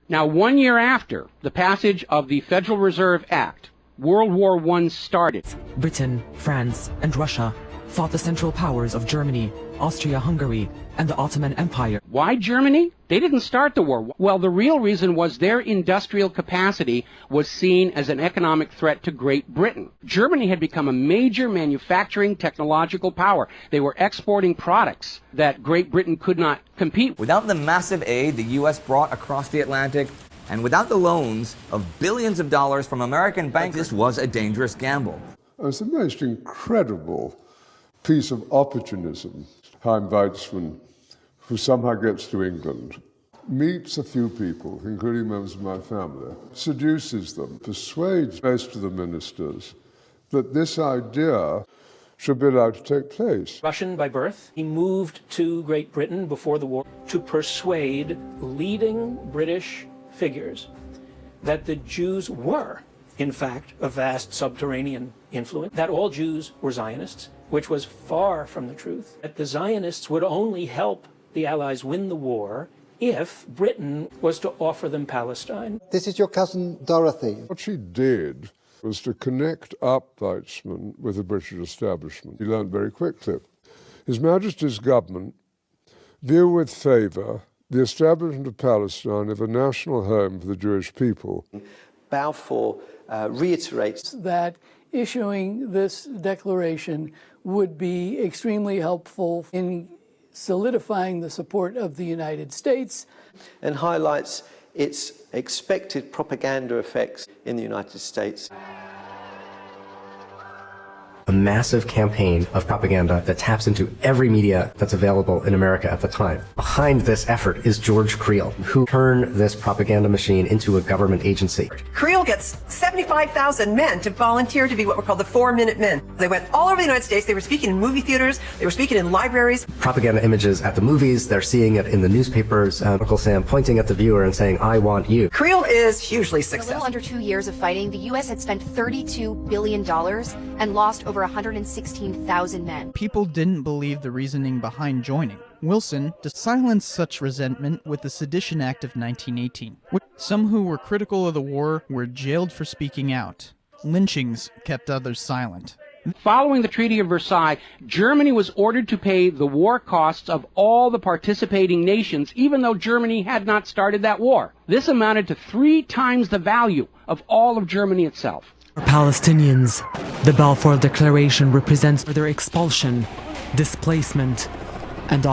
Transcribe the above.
Now, 1 year after the passage of the Federal Reserve Act, World War I started. Britain, France, and Russia fought the Central Powers of Germany, Austria-Hungary, and the Ottoman Empire. Why Germany? They didn't start the war. Well, the real reason was their industrial capacity was seen as an economic threat to Great Britain. Germany had become a major manufacturing technological power. They were exporting products that Great Britain could not compete with. Without the massive aid the U.S. brought across the Atlantic, and without the loans of billions of dollars from American banks, this was a dangerous gamble. It's the most incredible piece of opportunism. Chaim Weizmann, who somehow gets to England, meets a few people, including members of my family, seduces them, persuades most of the ministers that this idea should be allowed to take place. Russian by birth, he moved to Great Britain before the war to persuade leading British figures that the Jews were, in fact, a vast subterranean influence, that all Jews were Zionists, which was far from the truth, that the Zionists would only help the Allies win the war if Britain was to offer them Palestine. This is your cousin Dorothy. What she did was to connect up Weizmann with the British establishment. He learned very quickly. His Majesty's government view with favour the establishment of Palestine as a national home for the Jewish people. Balfour reiterates that issuing this declaration would be extremely helpful in solidifying the support of the United States. and highlights its expected propaganda effects in the United States. A massive campaign of propaganda that taps into every media that's available in America at the time. Behind this effort is George Creel, who turned this propaganda machine into a government agency. Creel gets 75,000 men to volunteer to be what were called the 4-Minute Men. They went all over the United States. They were speaking in movie theaters. They were speaking in libraries. Propaganda images at the movies. They're seeing it in the newspapers. Uncle Sam pointing at the viewer and saying, "I want you." Creel is hugely In a successful. little under 2 years of fighting, the U.S. had spent $32 billion and lost over 116,000 men. People didn't believe the reasoning behind joining. Wilson silenced such resentment with the Sedition Act of 1918. Some who were critical of the war were jailed for speaking out. Lynchings kept others silent. Following the Treaty of Versailles, Germany was ordered to pay the war costs of all the participating nations, even though Germany had not started that war. This amounted to 3 times the value of all of Germany itself. For Palestinians, the Balfour Declaration represents their expulsion, displacement, and